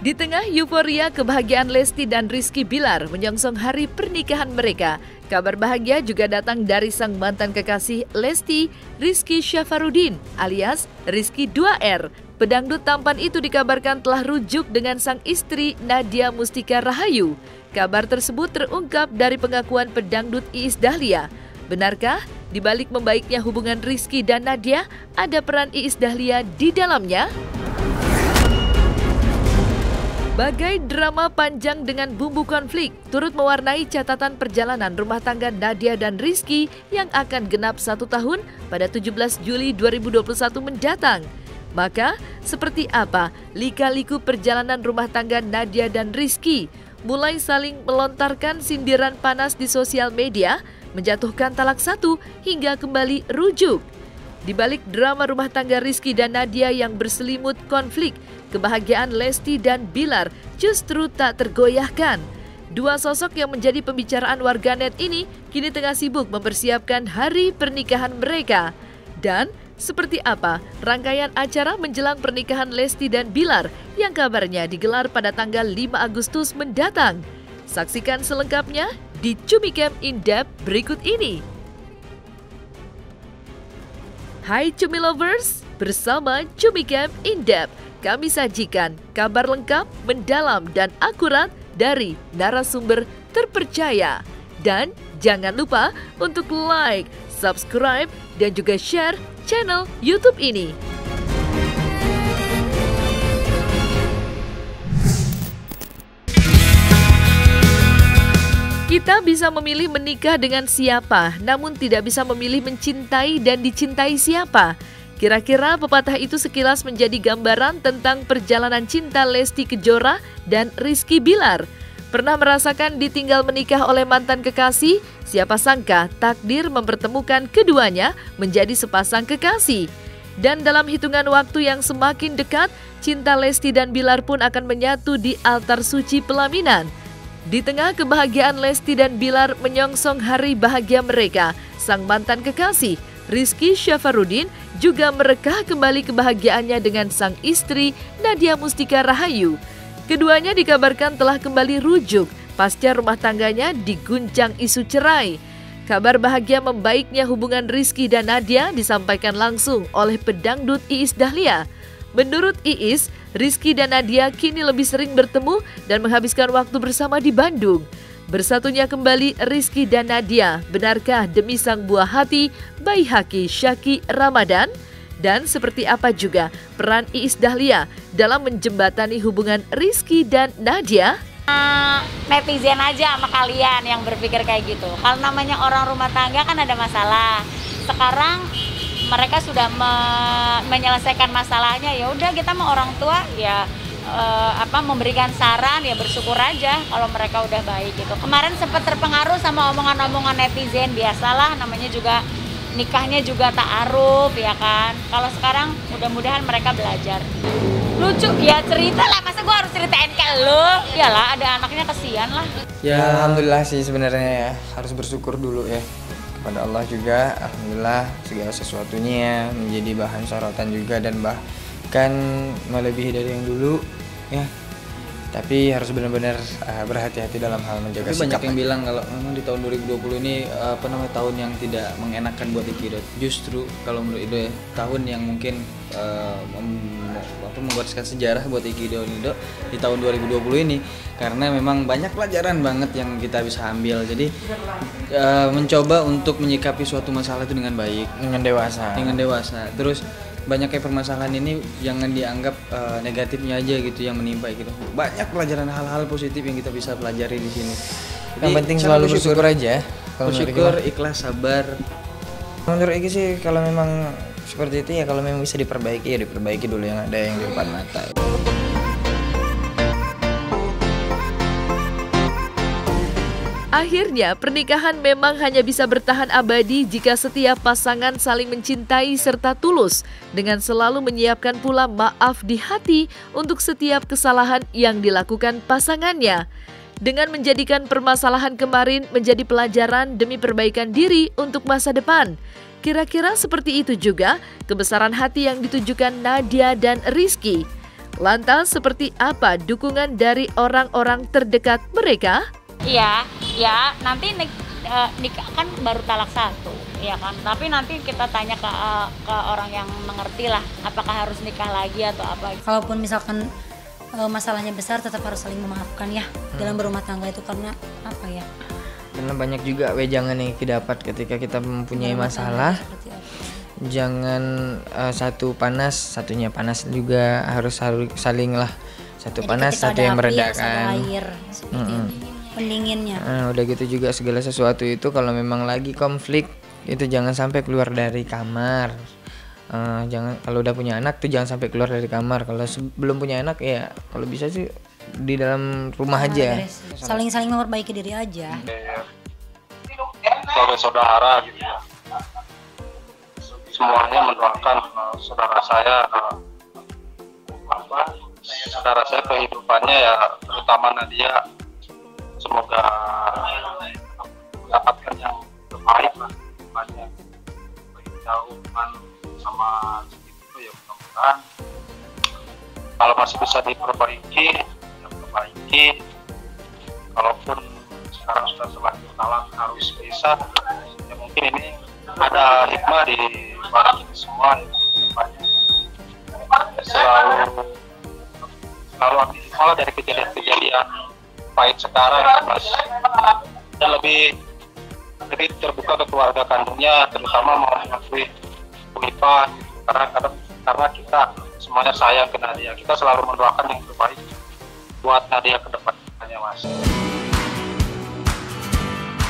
Di tengah euforia kebahagiaan Lesti dan Rizky Bilar menyongsong hari pernikahan mereka, kabar bahagia juga datang dari sang mantan kekasih Lesti, Rizky Syafarudin alias Rizky 2R. Pedangdut tampan itu dikabarkan telah rujuk dengan sang istri Nadia Mustika Rahayu. Kabar tersebut terungkap dari pengakuan pedangdut Iis Dahlia. Benarkah di balik membaiknya hubungan Rizky dan Nadia, ada peran Iis Dahlia di dalamnya? Bagai drama panjang dengan bumbu konflik, turut mewarnai catatan perjalanan rumah tangga Nadia dan Rizky yang akan genap 1 tahun pada 17 Juli 2021 mendatang. Maka, seperti apa lika-liku perjalanan rumah tangga Nadia dan Rizky? Mulai saling melontarkan sindiran panas di sosial media, menjatuhkan talak 1 hingga kembali rujuk. Di balik drama rumah tangga Rizky dan Nadia yang berselimut konflik, kebahagiaan Lesti dan Bilar justru tak tergoyahkan. Dua sosok yang menjadi pembicaraan warganet ini kini tengah sibuk mempersiapkan hari pernikahan mereka. Dan seperti apa rangkaian acara menjelang pernikahan Lesti dan Bilar yang kabarnya digelar pada tanggal 5 Agustus mendatang? Saksikan selengkapnya di Cumicam In-Depth berikut ini. Hai Cumi Lovers, bersama Cumicam In-Depth kami sajikan kabar lengkap, mendalam, dan akurat dari narasumber terpercaya. Dan jangan lupa untuk like, subscribe, dan juga share channel YouTube ini. Kita bisa memilih menikah dengan siapa, namun tidak bisa memilih mencintai dan dicintai siapa. Kira-kira pepatah itu sekilas menjadi gambaran tentang perjalanan cinta Lesti Kejora dan Rizky Bilar. Pernah merasakan ditinggal menikah oleh mantan kekasih? Siapa sangka takdir mempertemukan keduanya menjadi sepasang kekasih. Dan dalam hitungan waktu yang semakin dekat, cinta Lesti dan Bilar pun akan menyatu di altar suci pelaminan. Di tengah kebahagiaan Lesti dan Bilar menyongsong hari bahagia mereka, sang mantan kekasih Rizky Syafarudin juga merekah kembali kebahagiaannya dengan sang istri Nadia Mustika Rahayu. Keduanya dikabarkan telah kembali rujuk pasca rumah tangganya diguncang isu cerai. Kabar bahagia membaiknya hubungan Rizky dan Nadia disampaikan langsung oleh pedangdut Iis Dahlia. Menurut Iis, Rizky dan Nadia kini lebih sering bertemu dan menghabiskan waktu bersama di Bandung. Bersatunya kembali Rizky dan Nadia, benarkah demi sang buah hati Baihaqi Syaqi Ramadan? Dan seperti apa juga peran Iis Dahlia dalam menjembatani hubungan Rizky dan Nadia? Netizen aja sama kalian yang berpikir kayak gitu. Kalau namanya orang rumah tangga kan ada masalah. Sekarang mereka sudah menyelesaikan masalahnya, ya udah kita mau orang tua ya memberikan saran ya bersyukur aja kalau mereka udah baik gitu. Kemarin sempat terpengaruh sama omongan-omongan netizen, biasalah namanya juga nikahnya juga ta'aruf ya kan. Kalau sekarang mudah-mudahan mereka belajar. Lucu ya cerita lah, masa gue harus ceritain ke lo? Iyalah ada anaknya kesian lah. Ya alhamdulillah sih sebenarnya ya, harus bersyukur dulu ya pada Allah juga. Alhamdulillah segala sesuatunya menjadi bahan sorotan juga dan bahkan melebihi dari yang dulu ya. Tapi harus benar-benar berhati-hati dalam hal menjaga sikap. Banyak yang bilang kalau memang di tahun 2020 ini tahun yang tidak mengenakan buat Ikido. Justru kalau menurut Ido ya, tahun yang mungkin membuatkan sejarah buat Ikido di tahun 2020 ini, karena memang banyak pelajaran banget yang kita bisa ambil. Jadi mencoba untuk menyikapi suatu masalah itu dengan baik, dengan dewasa. Terus banyak kayak permasalahan ini jangan dianggap negatifnya aja gitu yang menimpa gitu. Banyak pelajaran hal-hal positif yang kita bisa pelajari di sini. Yang penting selalu bersyukur aja. Bersyukur, ikhlas, sabar. Menurut Iki sih kalau memang seperti itu ya, kalau memang bisa diperbaiki ya diperbaiki dulu yang ada yang di depan mata. Akhirnya, pernikahan memang hanya bisa bertahan abadi jika setiap pasangan saling mencintai serta tulus, dengan selalu menyiapkan pula maaf di hati untuk setiap kesalahan yang dilakukan pasangannya. Dengan menjadikan permasalahan kemarin menjadi pelajaran demi perbaikan diri untuk masa depan. Kira-kira seperti itu juga kebesaran hati yang ditujukan Nadia dan Rizky. Lantas seperti apa dukungan dari orang-orang terdekat mereka? Iya, ya nanti nikah kan baru talak 1, ya kan. Tapi nanti kita tanya ke orang yang mengerti lah, apakah harus nikah lagi atau apa. Kalaupun misalkan masalahnya besar, tetap harus saling memaafkan ya dalam berumah tangga itu, karena apa ya? Karena banyak juga wejangan yang kita dapat ketika kita mempunyai masalah. Jangan satu panas, satunya panas juga, harus saling lah. Satu Jadi panas, ketika satu ada yang api, meredakan. ada air, seperti itu. Pendinginnya. Udah gitu juga segala sesuatu itu kalau memang lagi konflik itu jangan sampai keluar dari kamar. Jangan, kalau udah punya anak tuh jangan sampai keluar dari kamar. Kalau belum punya anak ya kalau bisa sih di dalam rumah aja. Saling memperbaiki diri aja. Sebagai saudara gitu ya. Semuanya mendoakan saudara saya kehidupannya ya, terutama Nadia, semoga mendapatkan yang terbaik lah kehidupannya, jauh sama itu ya. Mudah-mudahan kalau masih bisa diperbaiki ya perbaiki. Kalaupun sekarang sudah terlanjur talak harus bisa, ya mungkin ini ada hikmah di balik ini semua ya, selalu ambil hikmah dari kejadian-kejadian pahit sekarang ya, Mas. Dan lebih terbuka ke keluarga kandungnya, terutama mau mengakui Unifah, karena kita semuanya sayang ke Nadia. Kita selalu mendoakan yang terbaik buat Nadia ke depannya, Mas.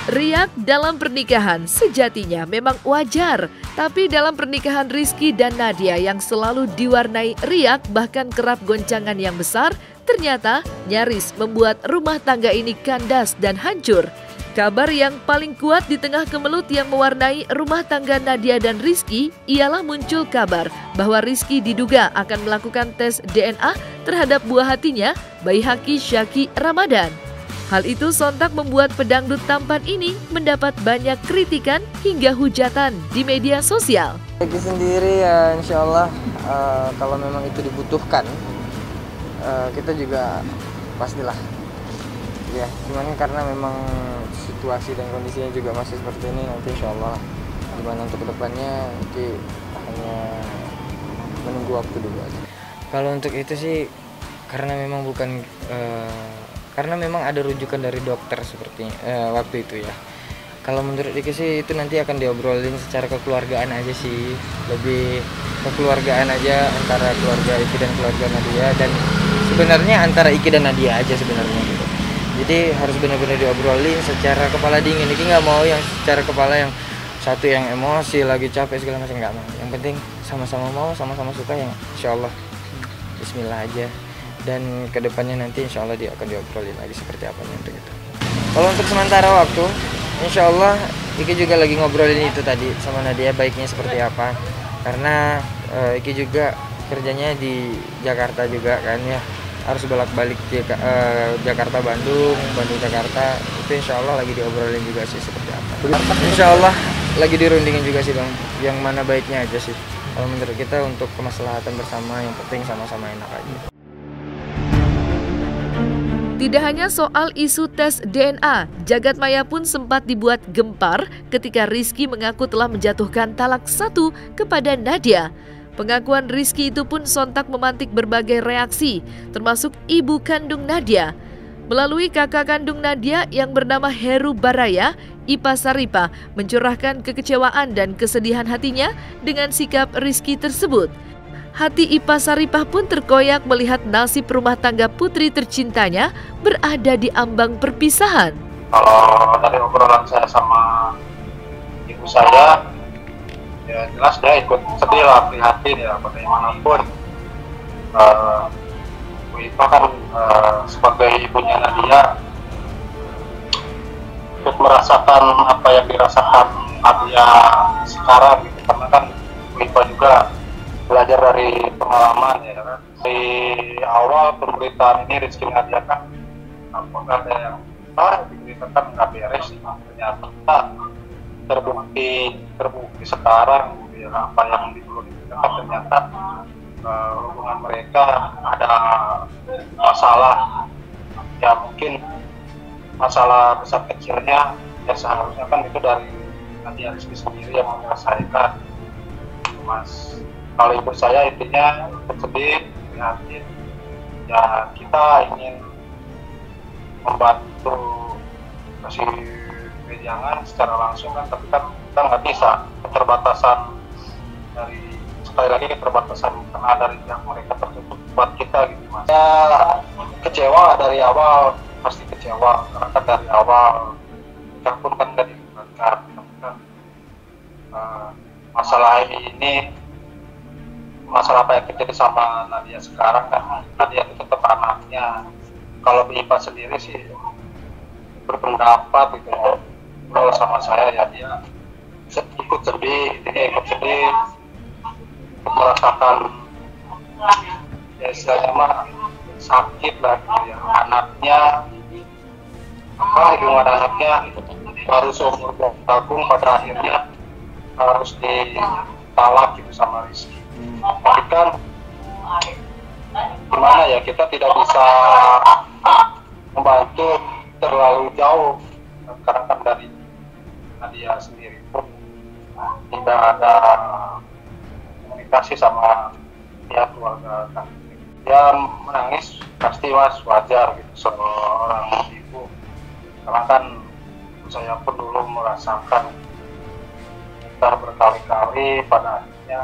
Riak dalam pernikahan sejatinya memang wajar, tapi dalam pernikahan Rizky dan Nadia yang selalu diwarnai riak bahkan kerap goncangan yang besar, ternyata nyaris membuat rumah tangga ini kandas dan hancur. Kabar yang paling kuat di tengah kemelut yang mewarnai rumah tangga Nadia dan Rizky ialah muncul kabar bahwa Rizky diduga akan melakukan tes DNA terhadap buah hatinya, Baihaqi Syaqi Ramadan. Hal itu sontak membuat pedangdut tampan ini mendapat banyak kritikan hingga hujatan di media sosial. Bagi sendiri ya insya Allah kalau memang itu dibutuhkan kita juga pastilah ya, cuman karena memang situasi dan kondisinya juga masih seperti ini, nanti insya Allah gimana untuk kedepannya nanti hanya menunggu waktu dulu aja. Kalau untuk itu sih karena memang bukan karena memang ada rujukan dari dokter seperti waktu itu ya. Kalau menurut Iki sih itu nanti akan diobrolin secara kekeluargaan aja sih, lebih kekeluargaan aja antara keluarga Iki dan keluarga Nadia, dan sebenarnya antara Iki dan Nadia aja sebenarnya gitu. Jadi harus benar-benar diobrolin secara kepala dingin. Iki nggak mau yang secara kepala yang satu yang emosi lagi capek segala macam, nggak mau. Yang penting sama-sama mau, sama-sama suka ya, insya Allah. Bismillah aja. Dan kedepannya nanti insya Allah dia akan diobrolin lagi seperti apa nanti gitu. Kalau untuk sementara waktu, insya Allah Iki juga lagi ngobrolin itu tadi sama Nadia baiknya seperti apa. Karena Iki juga kerjanya di Jakarta juga kan ya, harus bolak-balik Jakarta Bandung, Bandung Jakarta, itu insya Allah lagi diobrolin juga sih seperti apa. Insya Allah lagi dirundingin juga sih Bang, yang mana baiknya aja sih. Kalau menurut kita untuk kemaslahatan bersama, yang penting sama-sama enak aja. Tidak hanya soal isu tes DNA, jagat maya pun sempat dibuat gempar ketika Rizky mengaku telah menjatuhkan talak 1 kepada Nadia. Pengakuan Rizky itu pun sontak memantik berbagai reaksi, termasuk ibu kandung Nadia. Melalui kakak kandung Nadia yang bernama Heru Baraya, Ipa Saripah mencurahkan kekecewaan dan kesedihan hatinya dengan sikap Rizky tersebut. Hati Ipa Saripah pun terkoyak melihat nasib rumah tangga putri tercintanya berada di ambang perpisahan. Kalau dari obrolan saya sama ibu saya, ya jelas dia ikut sedih lah, prihatin ya, bagaimanapun. Bu Ipa kan sebagai ibunya Nadia ikut merasakan apa yang dirasakan Nadia sekarang gitu. Karena kan Bu Ipa juga belajar dari pengalaman ya kan. Di awal pemberitaan ini Rizky Nadia kan apakah ada yang diberitakan nggak beres, ternyata terbukti sekarang ya, apa yang dulu diberitakan ternyata hubungan mereka ada masalah, ya mungkin masalah besar kecilnya ya seharusnya kan itu dari Nadia Rizky sendiri yang menyelesaikan, Mas. Kalau ibu saya intinya sedih, prihatin, ya kita ingin membantu kasih wejangan secara langsung kan, tapi kan kita nggak bisa, keterbatasan dari, sekali lagi keterbatasan karena dari pihak mereka tertutup buat kita gitu, Mas. Ya kecewa dari awal, pasti kecewa karena kan dari awal kita pun kan nggak dilibatkan, tapi kan masalah ini, masalah apa yang terjadi sama Nadia sekarang kan, Nadia itu tetap anaknya. Kalau Ipa sendiri sih berpendapat gitu, kalau sama saya ya dia ikut sedih, dia ikut sedih, merasakan ya istilahnya mah sakit lah gitu ya, anaknya hubungan anaknya baru seumur 2 tahun pada akhirnya harus ditalak gitu sama Rizky. Tapi kan gimana ya, kita tidak bisa membantu terlalu jauh karena kan dari Nadia sendiri pun tidak ada komunikasi sama pihak keluarga kan. Dia menangis pasti, Mas, wajar gitu seorang ibu, karena kan saya pun dulu merasakan kita berkali-kali pada akhirnya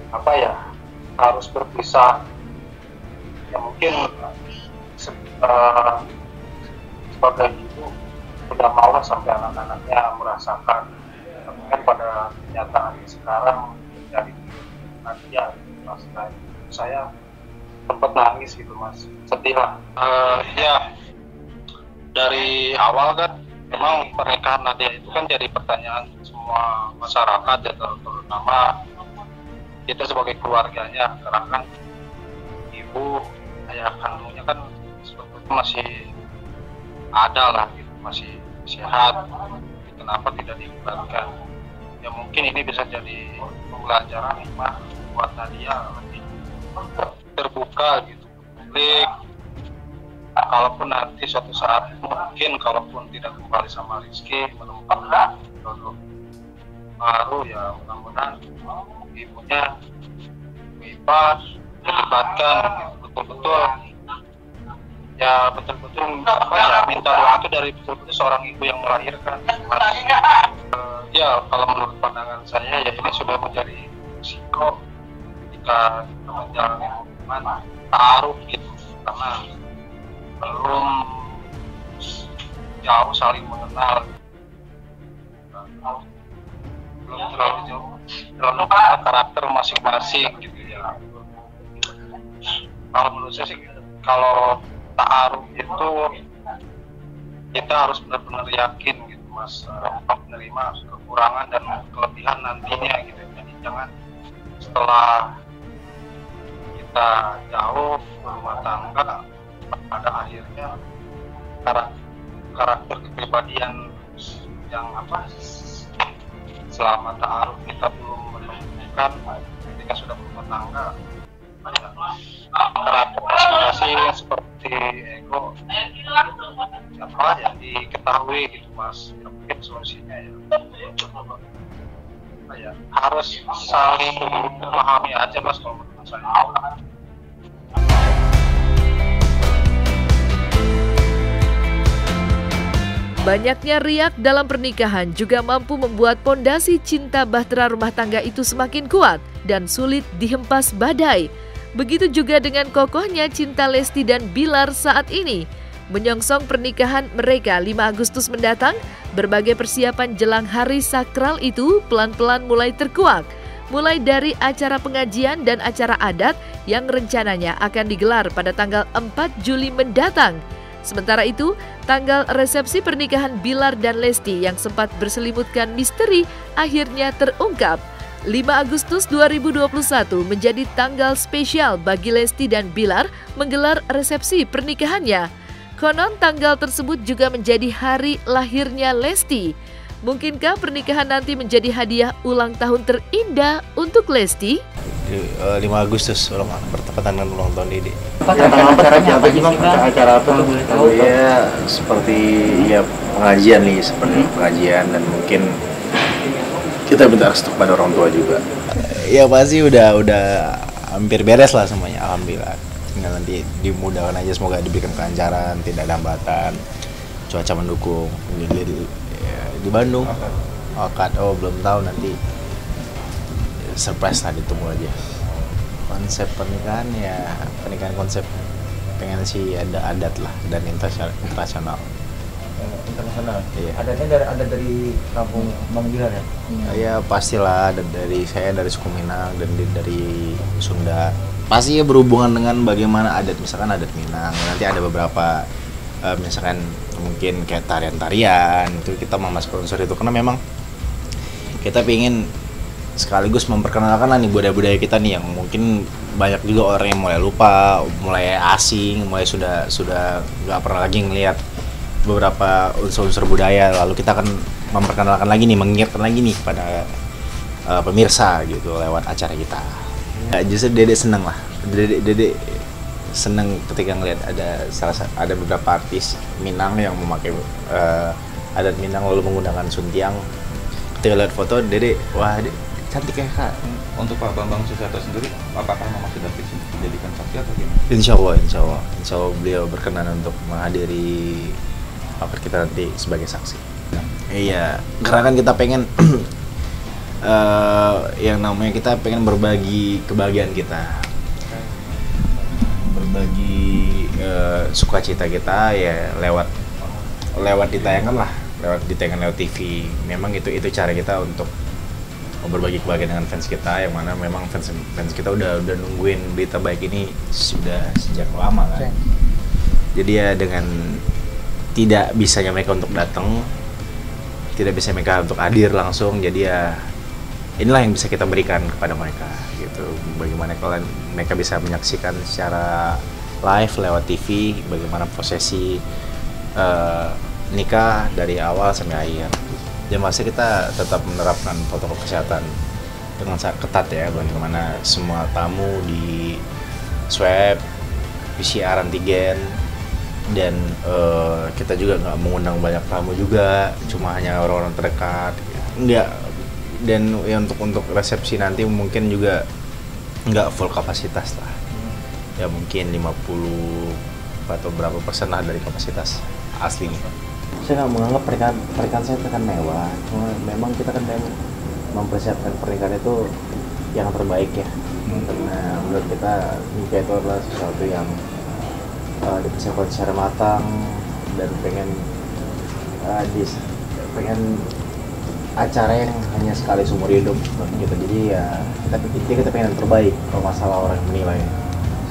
apa ya, harus berpisah. Ya mungkin sebagai ibu sudah mau sampai anak-anaknya merasakan, tapi kan pada kenyataannya sekarang jadi Nadia, Mas. Saya sempat nangis gitu, Mas, sedih lah. Ya dari awal kan memang pernikahan Nadia itu kan jadi pertanyaan semua masyarakat ya, terutama kita sebagai keluarganya, karena kan ibu, ayah kandungnya kan sebetulnya masih ada lah gitu, masih sehat, kenapa tidak dilibatkan. Ya mungkin ini bisa jadi pembelajaran hikmah buat Nadia, lebih terbuka gitu publik. Kalaupun nanti suatu saat mungkin kalaupun tidak kembali sama Rizky, menemukan jodoh baru, ya mudah-mudahan ibunya Ipa dilibatkan betul-betul, ya betul-betul apa ya, minta doa itu dari betul-betul seorang ibu yang melahirkan. Ya kalau menurut pandangan saya ya ini sudah menjadi risiko ketika kita menjalani hubungan taruh gitu, karena belum jauh saling mengenal, belum terlalu jauh, terlalu karakter masing-masing gitu ya. Kalau menurut saya sih, kalau ta'aruf itu kita harus benar-benar yakin gitu, Mas, menerima kekurangan dan kelebihan nantinya gitu. Jadi jangan setelah kita jauh berumah tangga, pada akhirnya karakter kepribadian yang apa, selama ta'aruf kita belum menemukan, ketika sudah berumah tangga karakter masing-masing seperti ego apa ya diketahui gitu, Mas. Ya, mungkin solusinya ya harus saling memahami aja, Mas, kalau menurut saya. Banyaknya riak dalam pernikahan juga mampu membuat pondasi cinta bahtera rumah tangga itu semakin kuat dan sulit dihempas badai. Begitu juga dengan kokohnya cinta Lesti dan Bilar saat ini. Menyongsong pernikahan mereka 5 Agustus mendatang, berbagai persiapan jelang hari sakral itu pelan-pelan mulai terkuak. Mulai dari acara pengajian dan acara adat yang rencananya akan digelar pada tanggal 4 Juli mendatang. Sementara itu, tanggal resepsi pernikahan Bilar dan Lesti yang sempat berselimutkan misteri akhirnya terungkap. 5 Agustus 2021 menjadi tanggal spesial bagi Lesti dan Bilar menggelar resepsi pernikahannya. Konon tanggal tersebut juga menjadi hari lahirnya Lesti. Mungkinkah pernikahan nanti menjadi hadiah ulang tahun terindah untuk Lesti? 5 Agustus bertepatan dengan ulang tahun Dede. Acaranya apa sih Bang? Acara apa tuh boleh tahu? Ya seperti ya pengajian nih, seperti pengajian, dan mungkin kita minta restu kepada orang tua juga. Ya pasti udah hampir beres lah semuanya, alhamdulillah. Tinggal nanti dimudahkan aja, semoga diberikan kelancaran, tidak ada hambatan, cuaca mendukung. Di Bandung, belum tahu, nanti surprise lah, ditunggu aja. Konsep pernikahan ya pernikahan konsep pengen sih ada adat lah dan internasional. Internasional. Iya. Ada dari kampung Bang Jiran ya? Ya pastilah, ada dari suku Minang dan dari Sunda. Pasti ya berhubungan dengan bagaimana adat, misalkan adat Minang. Nanti ada beberapa misalkan mungkin kayak tarian-tarian itu kita memasukkan unsur itu, karena memang kita ingin sekaligus memperkenalkan lah nih budaya-budaya kita nih yang mungkin banyak juga orang yang mulai lupa, mulai asing, mulai sudah nggak pernah lagi ngelihat beberapa unsur-unsur budaya. Lalu kita akan memperkenalkan lagi nih, mengingatkan lagi nih kepada pemirsa gitu lewat acara kita. Ya, justru Dede seneng lah, Dede seneng ketika ngelihat ada beberapa artis Minang yang memakai adat Minang lalu menggunakan suntiang. Ketika lihat foto Dede, wah cantik ya Kak. Untuk Pak Bambang Susatyo sendiri, apakah memang sudah dijadikan saksi atau gimana? Insya Allah beliau berkenan untuk menghadiri akad kita nanti sebagai saksi. Iya, karena kan kita pengen yang namanya kita pengen berbagi kebahagiaan kita, berbagi sukacita kita ya lewat ditayangan lah, lewat TV. Memang itu cara kita untuk berbagi kebahagiaan dengan fans kita, yang mana memang fans kita udah nungguin berita baik ini sudah sejak lama kan. Jadi ya dengan tidak bisanya mereka untuk datang, tidak bisa mereka untuk hadir langsung, jadi ya inilah yang bisa kita berikan kepada mereka gitu. Bagaimana kalau mereka bisa menyaksikan secara live lewat TV bagaimana prosesi nikah dari awal sampai akhir. Dan masih kita tetap menerapkan protokol kesehatan dengan sangat ketat ya, bagaimana semua tamu di swab, PCR antigen, dan kita juga nggak mengundang banyak tamu juga, cuma hanya orang-orang terdekat. Enggak, dan ya untuk resepsi nanti mungkin juga nggak full kapasitas lah, ya mungkin 50 atau berapa persen lah dari kapasitas aslinya. Saya nggak menganggap pernikahan saya akan mewah, cuma memang kita kan mempersiapkan pernikahan itu yang terbaik ya. Karena menurut kita nikah itu adalah sesuatu yang dipersiapkan secara matang dan pengen acara yang hanya sekali seumur hidup gitu. Jadi ya kita pengen yang terbaik. Kalau masalah orang menilai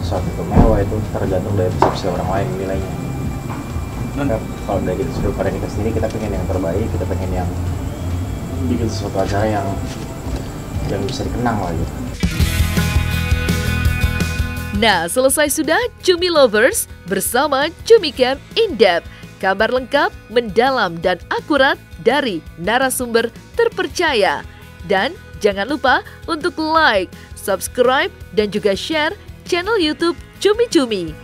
sesuatu itu mewah itu tergantung dari persepsi orang lain menilainya. Kalau dari sudut pandang kita sendiri, kita pengen yang terbaik, kita pengen yang bikin sesuatu acara yang bisa dikenang lah gitu. Nah, selesai sudah Cumi Lovers bersama Cumi Camp In-Depth. Kabar lengkap, mendalam, dan akurat dari narasumber terpercaya. Dan jangan lupa untuk like, subscribe, dan juga share channel YouTube Cumi Cumi.